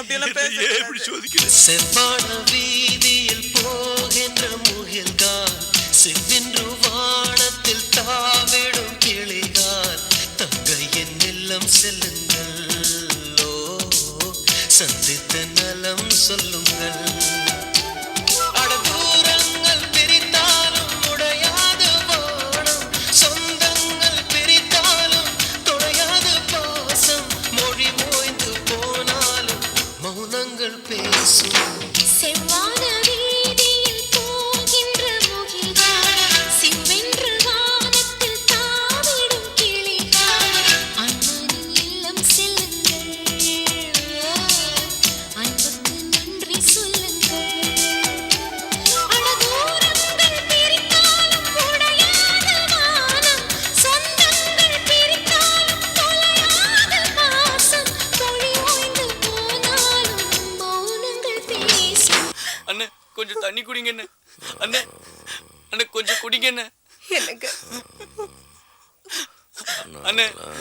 அப்படியெல்லாம் செவ்வான வீதியில் போகின்ற முகில்கால் செவ்வின்று வானத்தில் தாவிடும் கிளிகால் தங்கையின் இல்லம் செல்லுங்கள் ஓ சந்தித்த நலம் சொல்லுங்கள் செவ்வான வீதியில் போகின்ற முகில்கால் செவ்வென்று வானத்தில் தாவிடும் கிளிகால் அண்ணனின் இல்லம் செல்லுங்கள் அன்புக்கு நன்றி சொல்லுங்கள் அடதூரங்கள் பிரித்தாலும் உடையாத வானம் சொந்தங்கள் பிரித்தாலும் தொலையாத பாசம் மொழி ஓய்ந்து போனாலும் மௌனங்கள் பேசும் அண்ணே கொஞ்சம் தண்ணி குடிங்க அண்ணே அண்ணே கொஞ்சம் குடிங்க எனக்கு அண்ணே